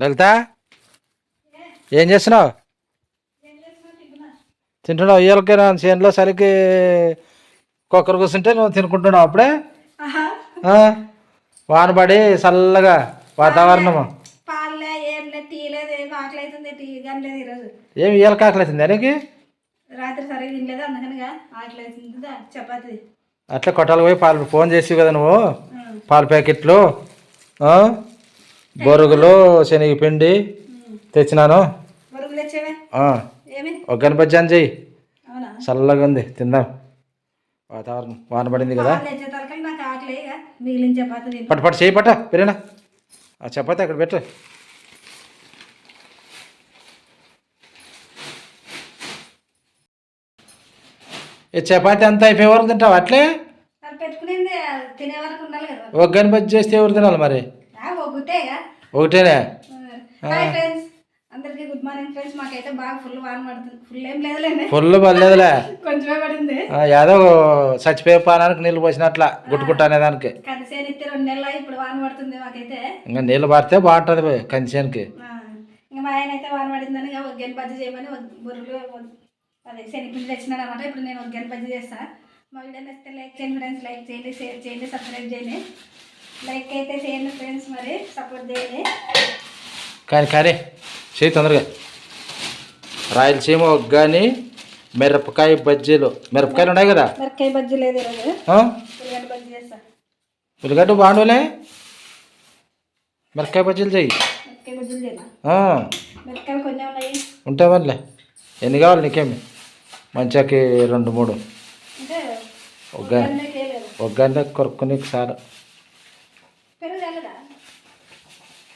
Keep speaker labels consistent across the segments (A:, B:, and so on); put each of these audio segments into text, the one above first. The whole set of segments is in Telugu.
A: లలిత ఏం చేస్తున్నావు? తింటున్నావు? ఇయ్యాలకి చేనులో చలికి కుక్కరు కూర్చుంటే నువ్వు తినుకుంటున్నావు అప్పుడే. వాన పడి చల్లగా వాతావరణము. ఏమి ఇయ్యాలకి ఆకలి అవుతుంది నీకు?
B: రాత్రి సరిగ్గా తినలేదు, అందుకనిగా ఆకలి అవుతుంది. చపాతి
A: అట్లా కొట్టాలి పోయి పాలు ఫోన్ చేసి కదా నువ్వు. పాల ప్యాకెట్లు, బొరుగులు, శనగపిండి తెచ్చినాను. ఒక గణపతి అని చెయ్యి, చల్లగా ఉంది, తిందాం. వాతావరణం వాన పడింది కదా. పట్టు పట్టు చేయి, పట్ట పెరిగినా ఆ చపాతి అక్కడ పెట్టు. ఈ చపాతి అంతా అయిపోయే వరకు తింటావు అట్లే? ఒక గణపతి చేస్తే ఎవరు తినాలి మరి? ఒకటేనే.
B: అందరికి గుడ్ మార్నింగ్ ఫ్రెండ్స్. మాకైతే బాగా ఫుల్ వాన పడుతుంది. ఫుల్ ఏం లేదులేండి,
A: ఫుల్ పడలేదులే,
B: కొంచెమే పడింది.
A: ఏదో చచ్చిపోయే పానానికి నీళ్ళు పోసినట్లా గుట్టుకుంటా అనేదానికి.
B: కందిసేను ఇస్తే 2 నెలలు ఇప్పుడు వాన పడుతుంది మాకైతే.
A: ఇంకా నీళ్ళు పడితే బాగుంటుంది కందిసేనుకి.
B: ఇంకా మా ఆయన అయితే వాన పడిందని ఒక గెన్ బజ్జీ చేయమని బుర్రలు అదే శనగపిండి తెచ్చినాడు అనమాట. ఇప్పుడు నేను ఒక గెన్ బజ్జీ చేస్తాను. మా వీడియో నచ్చితే లైక్ చేయండి ఫ్రెండ్స్, లైక్ చేయండి, షేర్ చేయండి, సబ్స్క్రైబ్ చేయండి. లైక్ అయితే చేయండి ఫ్రెండ్స్, మరి సపోర్ట్ చేయండి.
A: కానీ చేయి తొందరగా. రాయలసీమ ఒగ్గాని మిరపకాయ బజ్జీలు. మిరపకాయలు ఉన్నాయి కదా?
B: మిరపకాయ బజ్జీ లేదు ఈరోజు, ఉల్లిగడ్డ బజ్జీ చేస్తా.
A: ఉల్లిగడ్డ బాగుండలే, మిరపకాయ బజ్జీలు చెయ్యి.
B: మిరపకాయ బజ్జీలు చేయాలి. మిరపకాయలు కొంచెం ఉన్నాయి,
A: ఉంటాయి మళ్ళీ. ఎన్ని కావాలి నీకేమి? మంచికి 2-3 ఒగ్గాని కొరుక్కుని సార్.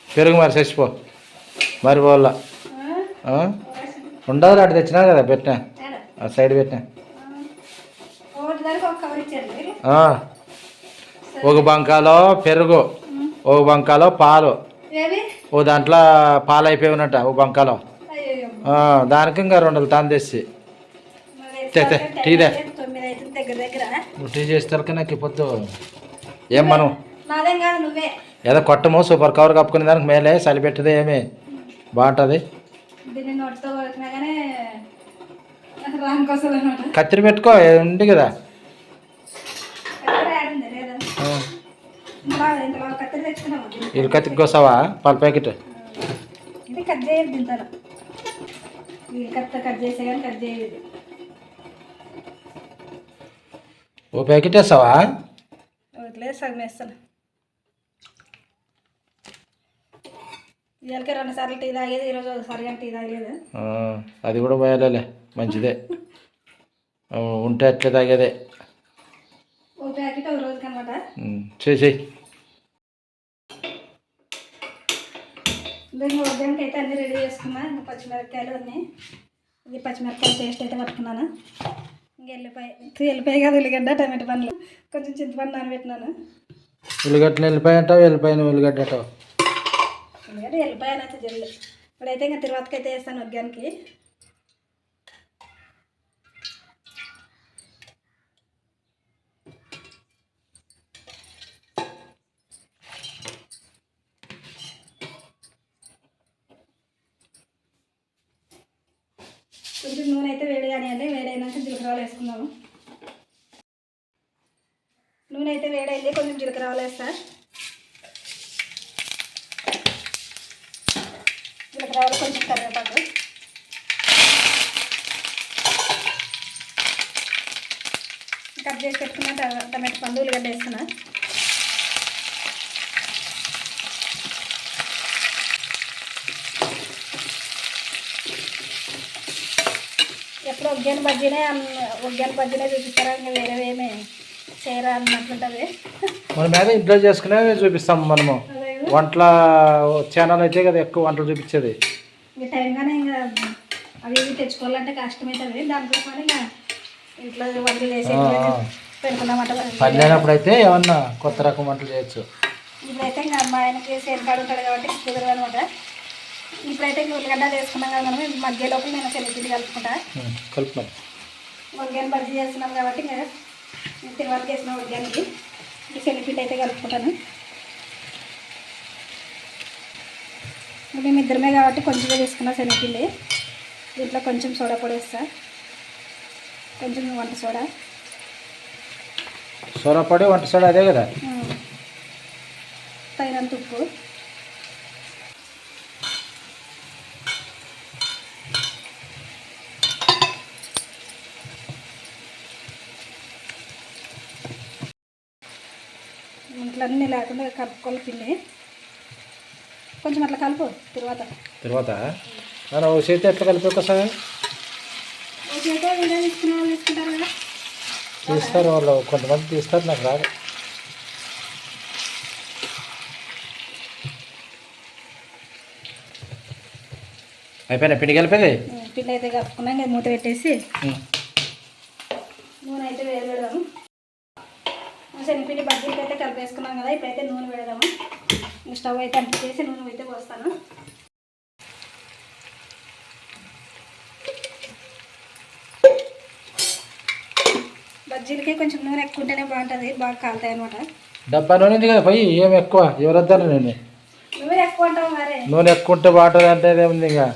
A: పెరుగు మరి చచ్చిపో మరి వాళ్ళ ఉండదు. అటు తెచ్చినా కదా, పెట్టినా ఆ సైడ్ పెట్టినా. ఒక బంకాలో పెరుగు, ఒక బంకాలో పాలు, ఓ దాంట్లో పాలు అయిపోయి ఉన్నట్ట ఒక బంకాలో. దానికి ఇంకా 2 తాను తెచ్చి టీదే. నువ్వు టీ చేస్తే నాకు పొద్దు ఏం మనం ఏదో కొట్టము సూపర్ కవర్ కప్పుకునే దానికి మేలే, చలి పెట్టదే ఏమి బాగుంటుంది. కత్తిరి పెట్టుకో ఉంది కదా. వీళ్ళు కత్తికి కోసావా పాల ప్యాకెట్? ఓ ప్యాకెట్ వేస్తావా?
B: సగం వేస్తాను. ఇవాళకి 2 సార్లు టీ తాగేది, ఈరోజు ఒకసారిగా టీ తాగలేదు.
A: అది కూడా పోయాలే, మంచిదే. ఉంటే అట్లే తాగేదే.
B: ఓ ప్యాకెట్ ఒక రోజుకి అనమాట.
A: చేయి.
B: దీన్ని ఉద్యానికి అయితే అన్నీ రెడీ చేసుకున్నా. ఇంకా పచ్చిమిరపకాయలు అన్నీ, ఇది పచ్చిమిరపకాయలు పేస్ట్ అయితే పట్టుకున్నాను. ఇంకా ఎల్లిపాయ కాదు, ఉల్లిగడ్డ, టమాటో పండ్లు, కొంచెం చింతపండు నానబెట్టినాను.
A: ఉల్లిగడ్డలు వెళ్ళిపోయి అంటావు, వెళ్ళిపోయిన ఉల్లిగడ్డ అంటావు.
B: ఎందుకంటే వెళ్ళిపోయాను అయితే జల్లు. ఇప్పుడైతే ఇంకా తిరువాతకి అయితే వేస్తాను ఉద్యానికి. కొంచెం నూనె అయితే వేడి కానివ్వండి. వేడైనాక జీలకర్రలు వేసుకున్నాము. నూనె అయితే వేడైంది, కొంచెం జీలకర్రలు వేస్తా. జీలకర్రలు, కొంచెం కరివేపాకు, కట్ చేసి పెట్టుకున్న టమాటో పండు, ఉల్లిగడ్డ వేస్తున్నా. ఎప్పుడు ఒగ్గాని బజ్జీనే చూపిస్తారా, ఇంకా వేరేవేమే చేయరా అన్నట్లుంటుంది.
A: మన మీద ఇంట్లో చేసుకునే చూపిస్తాం మనము. వంటల ఛానల్ అయితే కదా ఎక్కువ వంటలు చూపించేది.
B: ఇంకా టైంగానే ఇంకా అవి ఇవి తెచ్చుకోవాలంటే కష్టమవుతుంది. దానికోసమని ఇంకా ఇంట్లో వంటలు చేసి పెడుతున్నామాట.
A: పని లేనప్పుడు అయితే ఏమన్నా కొత్త రకం వంటలు చేయొచ్చు.
B: ఇప్పుడైతే ఇంకా మా ఆయనకి సేనకాడు ఉంటాడు కాబట్టి కుదరదు అనమాట. ఇప్పుడైతే ఇంకా ఉల్లిగడ్డలు వేసుకున్నాం కదా మనం. మధ్యలోపు నేను శనగపిండి కలుపుకుంటా. ఉల్లిగడ్డ బజ్జీ చేస్తున్నాం కాబట్టి ఇంకా తిరువాతకి వేసిన ఉల్లిగడ్డకి శనగపిండి అయితే కలుపుకుంటాను. మేము ఇద్దరమే కాబట్టి కొంచెమే తీసుకున్నా శనగపిండి. దీంట్లో కొంచెం సోడా పొడి వేస్తా, కొంచెం వంట సోడా.
A: సోడా పొడి వంట సోడా అదే కదా.
B: తగినంత ఉప్పు. ఇంట్లన్నీ లేకుండా కలుపుకోవాలి పిండి. కొంచెం అట్లా కలుపు.
A: తర్వాత ఓ చేతి ఎట్లా కలిపి ఒకసారి
B: ఓ చేతి వీడియో తీసుకునే వాళ్ళు తీసుకుంటారు కదా.
A: తీస్తారు వాళ్ళు, కొంతమంది తీస్తారు, నాకు రాదు. అయిపోయినా పిండి కలిపేది.
B: పిండి అయితే కలుపుకున్నాం, మూత పెట్టేసి నూనె అయితే వేడి పెడదాము. శనగపిండి బజ్జీలకి అయితే కలిపేసుకున్నాం కదా, ఇప్పుడైతే నూనె పెడదాము. స్టవ్ అయితే అంటించేసి నూనె అయితే పోస్తాను. బజ్జీలకి కొంచెం నూనె ఎక్కువ ఉంటేనే బాగుంటుంది, బాగా కాలుతాయి అనమాట.
A: డబ్బా నూనె ఉంది కదా పోయి, ఏమి ఎక్కువ ఎవరు వద్దాను నేను.
B: నూనె ఎక్కువ ఉంటావు మరే.
A: నూనె ఎక్కువ ఉంటే బాగుంటుంది అంటే ఏముంది, ఇంకా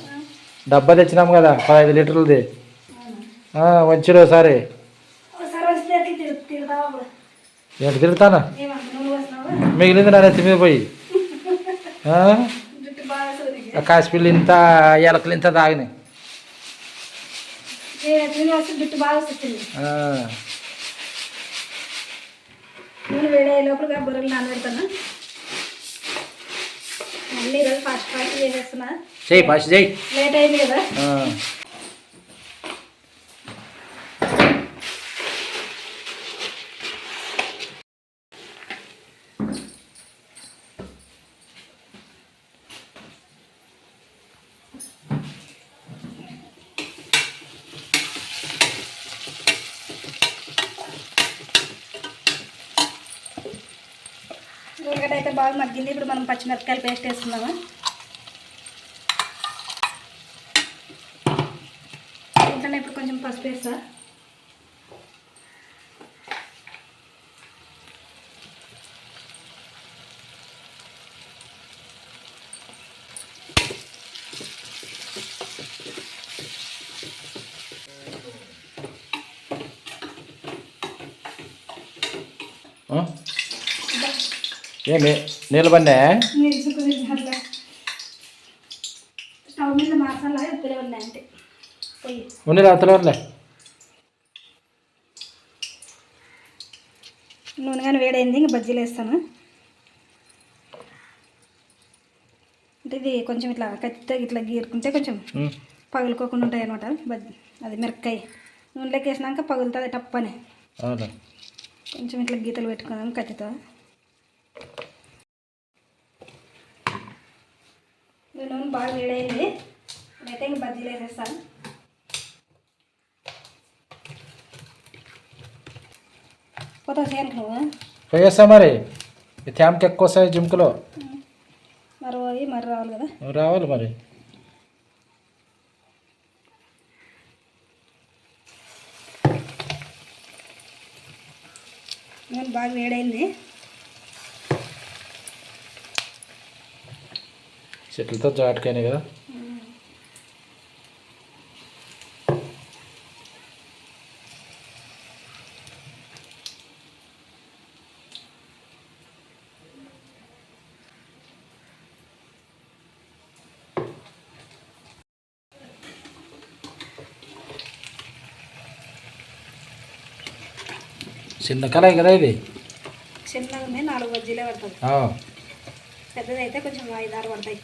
A: డబ్బా తెచ్చినాము కదా 15 లీటర్లది. వచ్చిడు ఒకసారి ఏంటి తిరుగుతానా, మిగిలింది నా నెత్తి మీద పోయి. కాసిపిల్లి ఇంత ఎలకలు ఇంత తాగినాయి.
B: నూనె వేడే లోపల బొర్రెలు నానబెడతాను. మళ్ళీ ఈరోజు ఫాస్ట్ చేసేస్తున్నా. లేట్ అయింది కదా. ఉల్లిగడ్డ అయితే బాగా మగ్గింది. ఇప్పుడు మనం పచ్చిమిరపకాయలు పేస్ట్ వేసుకుందాము. దీంట్లోనే ఇప్పుడు కొంచెం పసుపు వేస్తా.
A: ఏమి నీళ్ళు పన్నా
B: స్టవ్ మీద మసాలా ఎప్పుడే ఉన్నాయి అంటే పొయ్యి
A: ఉండి రాత్రులే.
B: నూనె కానీ వేడైంది, ఇంక బజ్జీలు వేస్తాను. అంటే ఇది కొంచెం ఇట్లా కత్తితో ఇట్లా గీరుకుంటే కొంచెం పగులుకోకుండా ఉంటాయి అనమాట. అది మిరపకాయ నూనెలోకి వేసినాక పగులుతుంది టప్పని. కొంచెం ఇట్లా గీతలు పెట్టుకున్నాం కత్తితో. నూనె బాగా వేడైంది, ఇప్పుడైతే ఇంక బజ్జీలు వేసేస్తాను. కొత్త చేయను నువ్వు
A: వేస్తా మరి. తేమకి ఎక్కువ వస్తాయి జింకులో.
B: మరి పోయి మరి రావాలి కదా.
A: రావాలి మరి.
B: నూనె బాగా వేడైంది.
A: చెట్లతో జాటకైనాయి కదా. చిన్న కళాయి కదా ఇది.
B: చిన్నగా ఉన్నాయి, 4 బజ్జీలే పడుతుంది. పెద్దది అయితే కొంచెం 5-6 పడతాయి.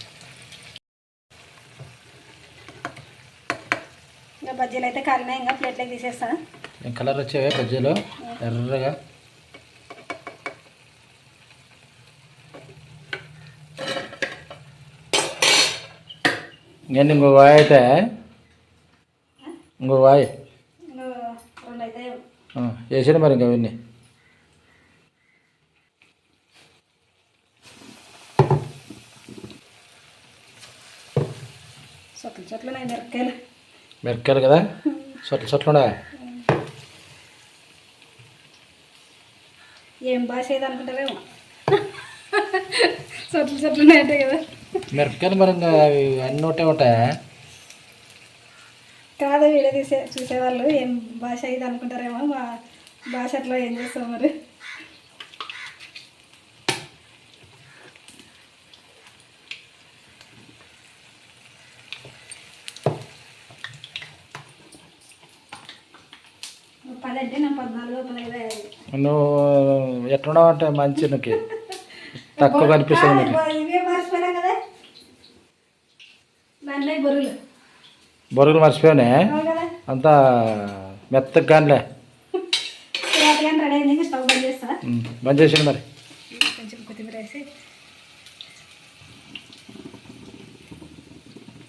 B: ఇంకా బజ్జీలు అయితే కాలినాయి, ఇంకా ప్లేట్లోకి తీసేస్తాను.
A: కలర్ వచ్చేవే బజ్జీలు ఎర్రగా. నేను ఇంకో వాయి అయితే ఇంకో వాయి
B: 2 అయితే
A: వేసాడు మరి ఇంకా అవన్నీ.
B: చెట్లు మిరపకాయలు
A: మిరపకాయలు కదా, చెట్లు
B: ఏం భాష ఏది అనుకుంటారేమో. చెట్లు ఉన్నాయంటే కదా.
A: మిరపకాయలు మరి ఇంకా అన్నీ ఒకటే ఉంటాయా?
B: కాదు, వీడియో చూసేవాళ్ళు ఏం భాష ఇది అనుకుంటారేమో. మా భాషలో ఏం చేస్తాం మరి. పదంటే నా 14 15.
A: నువ్వు ఎట్లున్నావు అంటే మంచి నీకు తక్కువ కనిపిస్తుంది నీకు.
B: ఇవే మర్చిపోయినా కదా, నన్నే బొరుగులు
A: బొరుగులు మర్చిపోయానే
B: కదా.
A: అంతా మెత్తగా కానిలే.
B: కానీ రెడీ అయింది. స్టవ్ బంద్ చేస్తా.
A: బంద్ చేసింది మరి.
B: కొంచెం కొత్తిమీర వేసి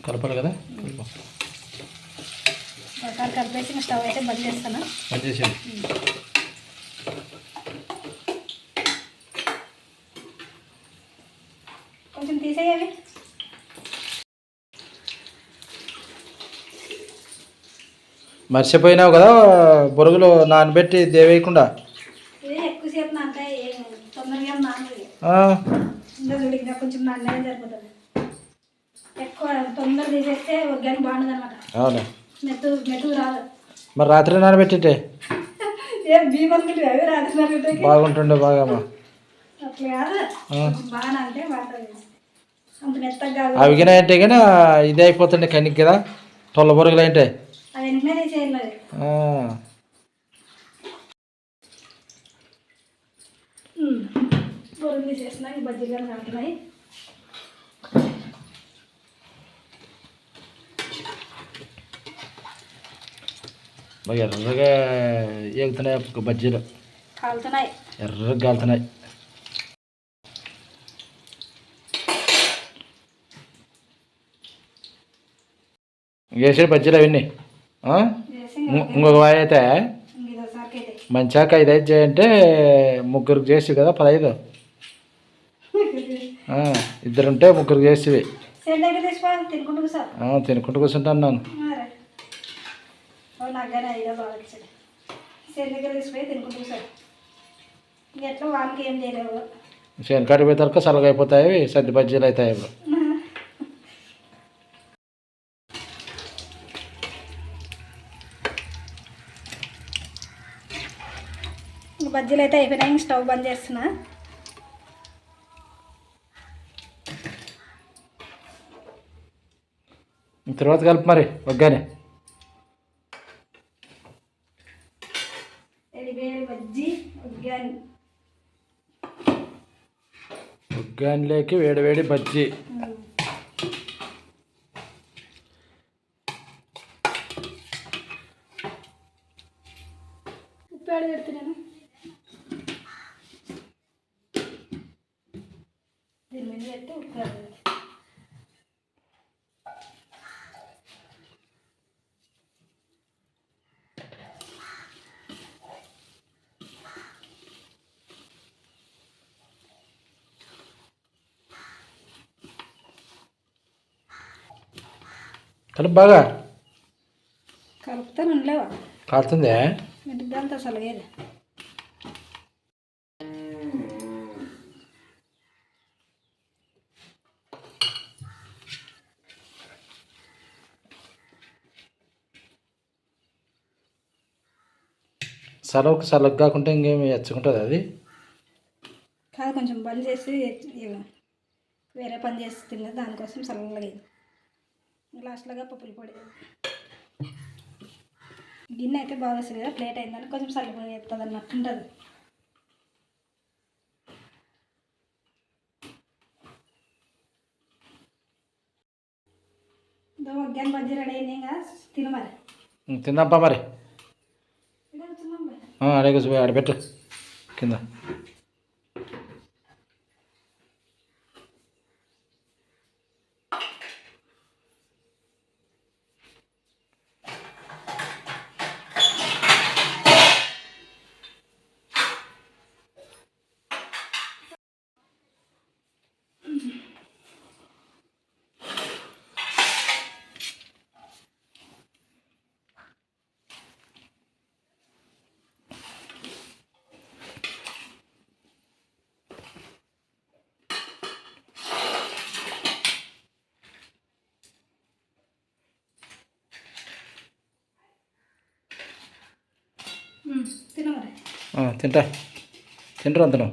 A: కలపాలి కదా.
B: ఒకసారి కలిపేసి స్టవ్ అయితే బంద్ చేస్తాను.
A: బంద్ చేసేది.
B: కొంచెం తీసేయాలి.
A: మర్చిపోయినావు కదా బొరుగులు నానబెట్టి దేవేయకుండా.
B: ఎక్కువసేపు నాంటే తొందరగా నానదు. ఇంకా చూడు, ఇంకా కొంచెం నాన్నగా సరిపోతుంది. ఎక్కువ తొందర తీసేస్తే ఒగ్గాని బాగుండదు అనమాట.
A: అవునా,
B: మెతుకు రాదు.
A: మరి రాత్రి నానబెట్టితే
B: ఏం బియ్యం అనుకుంటే అవి రాత్రి నానబెట్టే
A: బాగుంటుండే. బాగా
B: అట్లా కాదు, బాగా అంటే బాగుంటుంది. అంత మెత్తగా
A: అవిగినా అంటే కానీ ఇది అయిపోతుండే కనికి కదా తొల్ల బొరుగులు అంటే.
B: అది వెంటనే తీసేయాలి. బొరుగులు తీసేసిన ఈ బజ్జీలు కాగుతున్నాయి.
A: బాగా ఎర్రగా ఎగుతున్నాయి బజ్జీలు.
B: కాలుతున్నాయి,
A: ఎర్రగా కాలుతున్నాయి. వేసాడు బజ్జీలు అవన్నీ. ఇంకొక వాయి అయితే మంచాక 5 అయితే చేయంటే ముగ్గురికి చేసి కదా 15. ఇద్దరుంటే ముగ్గురికి చేసేవి. తినుకుంటూ కూర్చుంటా అన్నాను. శనకాడి పోయి తరక సలగా అయిపోతాయి. సద్ది బజ్జీలు అవుతాయి. ఇప్పుడు
B: బజ్జీలు అయితే అయిపోయినాయి. స్టవ్ బంద్ చేస్తున్నా.
A: తర్వాత కలుపు మరి ఒగ్గానే. ఒగ్గానిలోకి వేడివేడి బజ్జీ.
B: ఉప్పు ఆడ పెడుతున్నాను. దీని మీద పెట్టి ఉప్పు ఆడ.
A: కలుపు బాగా.
B: కలుపుతాను ఉండలేవా?
A: కాలుతుందే.
B: మెరుగ్గాంత అసలు ఏది.
A: సలగ కాకుండా ఇంకేమి ఎచ్చుకుంటుంది అది.
B: కాదు, కొంచెం బంద్ చేసి వేరే పని చేసి తిన్నది. దానికోసం సల్లగా లాస్ట్లాగా పప్పుల పొడి. గిన్నె అయితే బాగా వస్తుంది కదా, ప్లేట్ అయిందని కొంచెం చల్లిపోయి ఎత్తుంది అన్నట్టు ఉంటుంది. ఒగ్గాని బజ్జీ రెడీ అయింది. ఇంకా తిను మరి.
A: తిందాంపా మరి. అడే కూర్చోపోయి ఆడబెట్టు కింద.
B: తిన మరి
A: తింటా తింటారు అంతను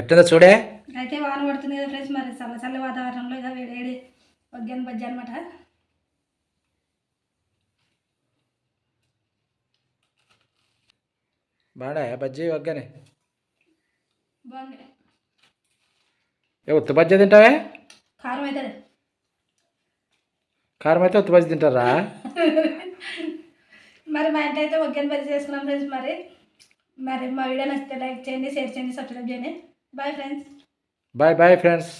A: ఎట్టుందో చూడే.
B: అయితే వాన పడుతుంది కదా ఫ్రెండ్స్, మరి చల్ల చల్ల వాతావరణంలో ఇక వేడి ఒగ్గాని బజ్జీ అనమాట.
A: బాడా బజ్జీ వగ్గానే
B: బాగుంది.
A: ఉత్త బజ్జీ తింటావే?
B: కారం అవుతుంది.
A: కారం అయితే ఉత్త బజ్జీ తింటారా?
B: మరి మా ఇంటి అయితే ఒగ్గాని బజ్జీ చేసుకున్నాం ఫ్రెండ్స్. మరి మా వీడియో నచ్చితే లైక్ చేయండి, షేర్ చేయండి, సబ్స్క్రైబ్ చేయండి. Bye friends.
A: Bye bye friends.